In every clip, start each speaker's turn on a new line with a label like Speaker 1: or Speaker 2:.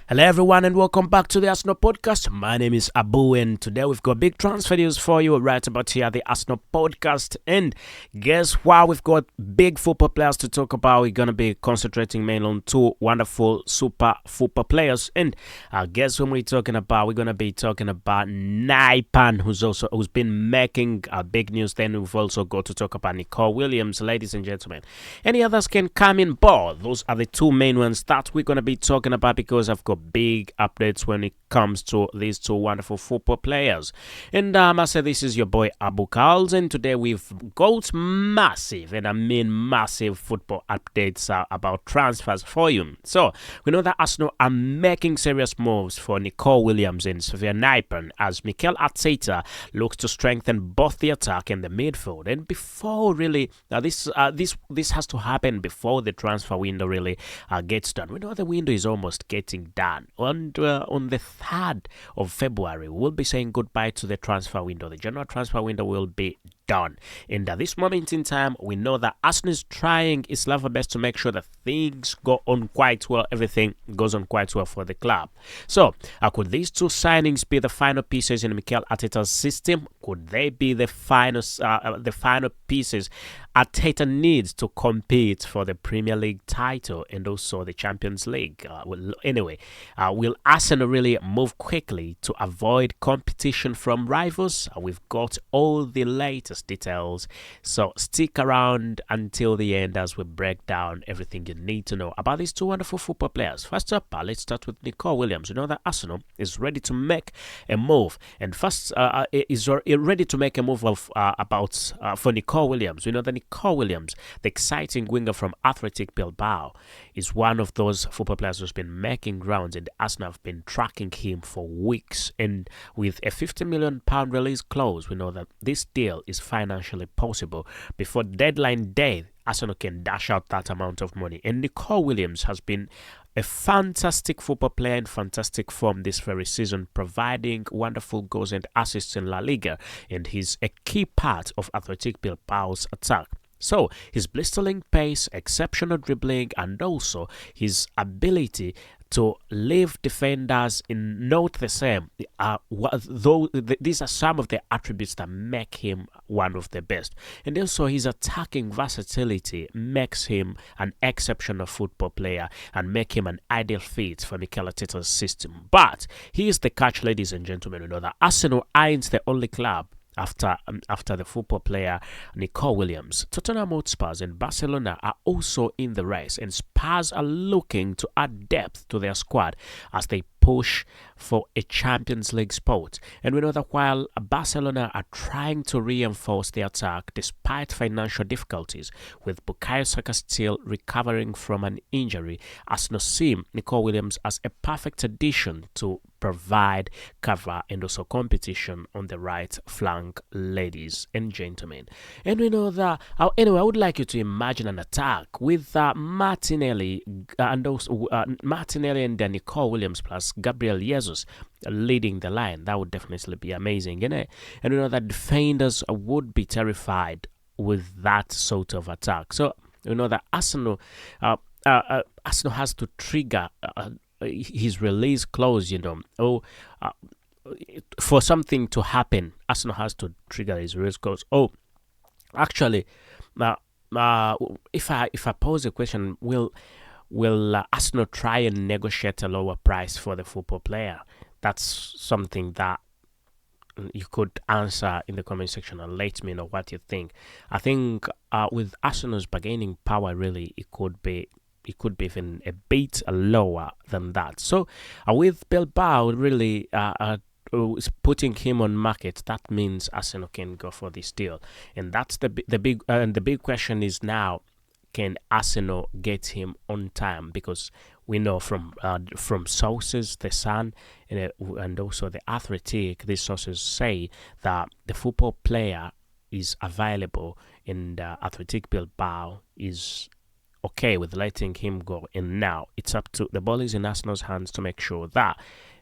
Speaker 1: Hello, everyone, and welcome back to the Arsenal podcast. My name is Abu, and today we've got big transfer news for you right about here at the Arsenal podcast. And guess what? We've got big football players to talk about. We're going to be concentrating mainly on two wonderful super football players. And guess who we're talking about? We're going to be talking about Nypan, who's been making big news. Then we've also got to talk about Nico Williams, ladies and gentlemen. Any others can come in, but those are the two main ones that we're going to be talking about because I've got big updates when it comes to these two wonderful football players. And I say this is your boy Abu Karls, and today we've got massive, and I mean massive football updates about transfers for you. So we know that Arsenal are making serious moves for Nico Williams and Sivert Nypan as Mikel Arteta looks to strengthen both the attack and the midfield. And before really this has to happen before the transfer window really gets done. We know the window is almost getting done. And on the 3rd of February, we'll be saying goodbye to the transfer window. The general transfer window will be done. And at this moment in time, we know that Arsenal is trying its level best to make sure that things go on quite well. Everything goes on quite well for the club. So, could these two signings be the final pieces in Mikel Arteta's system? Could they be the final pieces Arteta needs to compete for the Premier League title and also the Champions League? Will Arsenal really move quickly to avoid competition from rivals? We've got all the latest details, so stick around until the end as we break down everything you need to know about these two wonderful football players. First up, let's start with Nico Williams. You know that Arsenal is ready to make a move, and first is ready to make a move for Nico Williams. We know that Nico Williams, the exciting winger from Athletic Bilbao, is one of those football players who's been making rounds, and Arsenal have been tracking him for weeks. And with a £50 million release clause, we know that this deal is financially possible. Before deadline day, Arsenal can dash out that amount of money. And Nico Williams has been a fantastic football player in fantastic form this very season, providing wonderful goals and assists in La Liga, and he's a key part of Athletic Bilbao's attack. So, his blistering pace, exceptional dribbling, and also his ability to leave defenders in not the same. These are some of the attributes that make him one of the best. And also his attacking versatility makes him an exceptional football player and make him an ideal fit for Mikel Arteta's system. But here's the catch, ladies and gentlemen. You know that Arsenal aren't the only club after the football player Nico Williams. Tottenham Hotspur and Barcelona are also in the race, and Spurs are looking to add depth to their squad as they push for a Champions League spot. And we know that while Barcelona are trying to reinforce the attack despite financial difficulties, with Bukayo Saka still recovering from an injury, Arsenal see Nico Williams as a perfect addition to provide cover and also competition on the right flank, ladies and gentlemen. And we know that anyway, I would like you to imagine an attack with Martinelli and Nico Williams plus Gabriel Jesus leading the line. That would definitely be amazing, you know. And we know that defenders would be terrified with that sort of attack. So you know that Arsenal has to trigger his release clause, you know. For something to happen, Arsenal has to trigger his release clause. Actually, if I pose a question, will Arsenal try and negotiate a lower price for the football player? That's something that you could answer in the comment section and let me know what you think. I think with Arsenal's bargaining power, really, it could be even a bit lower than that. So with Bilbao really putting him on market, that means Arsenal can go for this deal, and that's the big question is now, can Arsenal get him on time? Because we know from sources, the Sun and also the Athletic, these sources say that the football player is available, and Athletic Bilbao is okay with letting him go. And now it's up to the ball is in Arsenal's hands to make sure that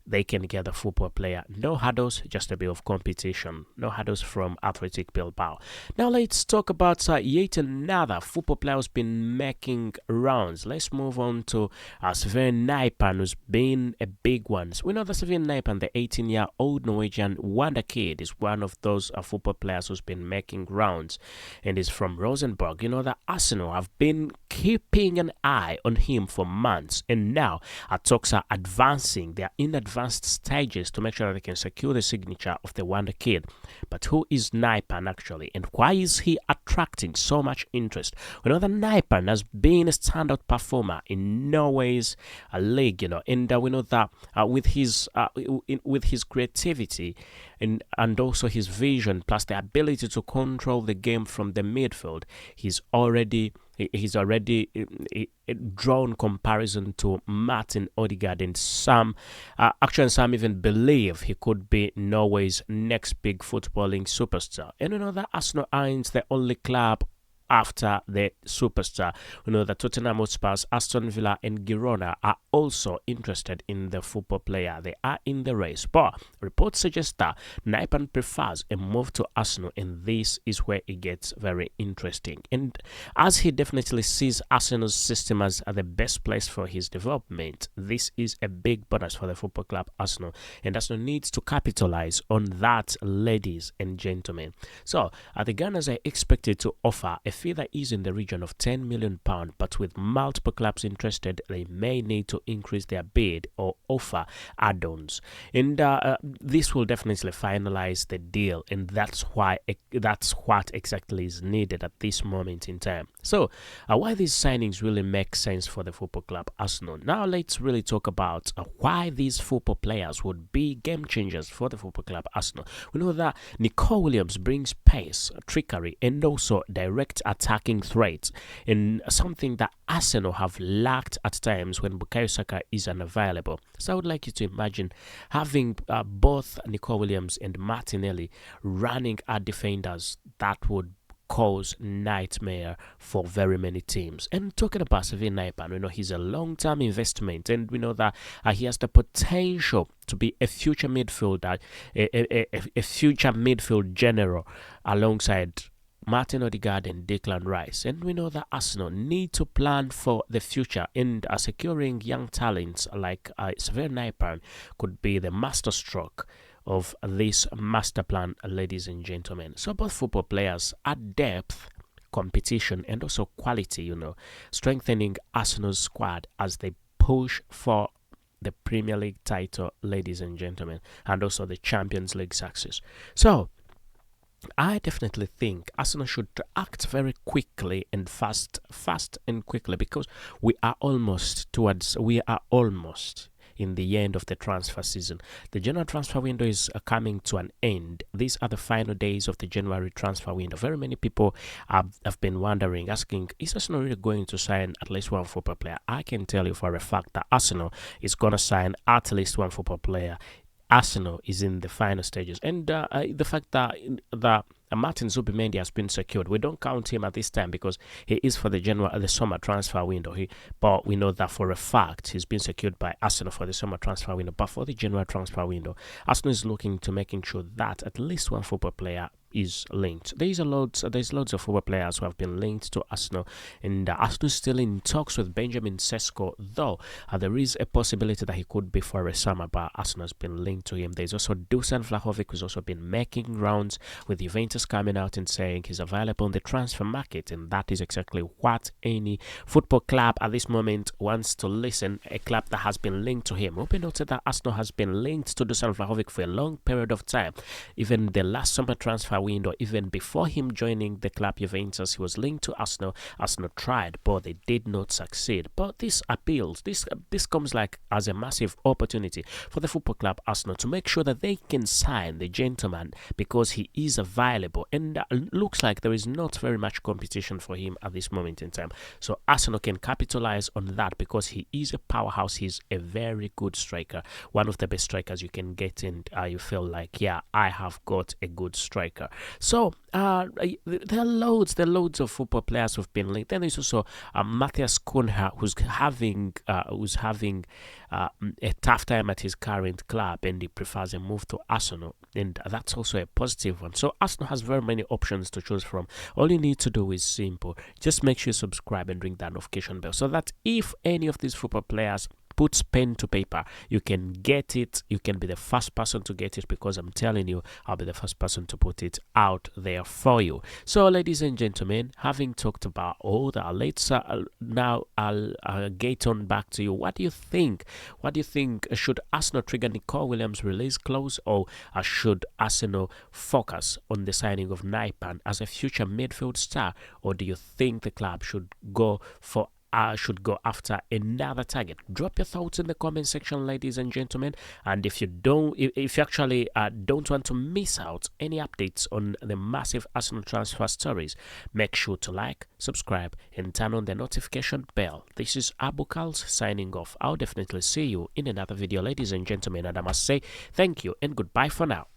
Speaker 1: they can get a football player. No hurdles, just a bit of competition. No hurdles from Athletic Bilbao. Now let's talk about yet another football player who's been making rounds. Let's move on to Sivert Nypan, who's been a big one. We know that Sivert Nypan, the 18-year-old Norwegian wonder kid, is one of those football players who's been making rounds and is from Rosenborg. You know that Arsenal have been keeping an eye on him for months, and now talks are advancing. They are in advanced stages to make sure that they can secure the signature of the wonder kid. But who is Nypan actually, and why is he attracting so much interest? We know that Nypan has been a standout performer in Norway's league, and we know that with his creativity and also his vision, plus the ability to control the game from the midfield, he's already drawn comparison to Martin Odegaard, and some even believe he could be Norway's next big footballing superstar. And we know that Arsenal aren't the only club after the superstar. We know that Tottenham Hotspur, Aston Villa and Girona are also interested in the football player. They are in the race, but reports suggest that Nypan prefers a move to Arsenal, and this is where it gets very interesting. And as he definitely sees Arsenal's system as the best place for his development, this is a big bonus for the football club Arsenal, and Arsenal needs to capitalize on that, ladies and gentlemen. So the Gunners are expected to offer a fee that is in the region of £10 million, but with multiple clubs interested, they may need to increase their bid or offer add-ons, and this will definitely finalize the deal, and that's what exactly is needed at this moment in time. So why these signings really make sense for the football club Arsenal. Now let's really talk about why these football players would be game changers for the football club Arsenal. We know that Nico Williams brings pace, trickery, and also direct attacking threats, and something that Arsenal have lacked at times when Bukayo Saka is unavailable. So I would like you to imagine having both Nico Williams and Martinelli running at defenders. That would cause nightmare for very many teams. And talking about Sivert Nypan, we know he's a long-term investment, and we know that he has the potential to be a future midfielder, a future midfield general alongside Martin Odegaard and Declan Rice. And we know that Arsenal need to plan for the future, and securing young talents like Sivert Nypan could be the masterstroke of this master plan, ladies and gentlemen. So both football players add depth, competition, and also quality, strengthening Arsenal's squad as they push for the Premier League title, ladies and gentlemen, and also the Champions League success. So I definitely think Arsenal should act very quickly and fast and quickly, because we are almost in the end of the transfer season. The January transfer window is coming to an end. These are the final days of the January transfer window. Very many people have been wondering, asking, is Arsenal really going to sign at least one football player? I can tell you for a fact that Arsenal is going to sign at least one football player. Arsenal is in the final stages, and the fact that Martin Zubimendi has been secured, we don't count him at this time because he is for the summer transfer window. But we know that for a fact he's been secured by Arsenal for the summer transfer window. But for the January transfer window, Arsenal is looking to making sure that at least one football player is linked. There's loads of football players who have been linked to Arsenal, and Arsenal is still in talks with Benjamin Sesko, though there is a possibility that he could be for a summer, but Arsenal has been linked to him. There's also Dusan Vlahovic, who's also been making rounds with Juventus, coming out and saying he's available in the transfer market, and that is exactly what any football club at this moment wants to listen. A club that has been linked to him. We've noted that Arsenal has been linked to Dusan Vlahovic for a long period of time. Even the last summer transfer window, even before him joining the club Juventus, he was linked to Arsenal. Arsenal tried, but they did not succeed. But this appeals, this comes like as a massive opportunity for the football club Arsenal to make sure that they can sign the gentleman because he is available, and looks like there is not very much competition for him at this moment in time. So Arsenal can capitalize on that because he is a powerhouse. He's a very good striker, one of the best strikers you can get, and you feel like, yeah, I have got a good striker. So there are loads of football players who've been linked. Then there's also Matthias Cunha, who's having a tough time at his current club and he prefers a move to Arsenal, and that's also a positive one. So Arsenal has very many options to choose from. All you need to do is simple: just make sure you subscribe and ring that notification bell so that if any of these football players puts pen to paper, you can get it. You can be the first person to get it, because I'm telling you, I'll be the first person to put it out there for you. So ladies and gentlemen, having talked about all that, let's now I'll get on back to you. What do you think? Should Arsenal trigger Nico Williams release clause, or should Arsenal focus on the signing of Nypan as a future midfield star, or do you think the club should go after another target? Drop your thoughts in the comment section, ladies and gentlemen. And if you actually don't want to miss out any updates on the massive Arsenal transfer stories, make sure to like, subscribe, and turn on the notification bell. This is Abu Kals signing off. I'll definitely see you in another video, ladies and gentlemen, and I must say thank you and goodbye for now.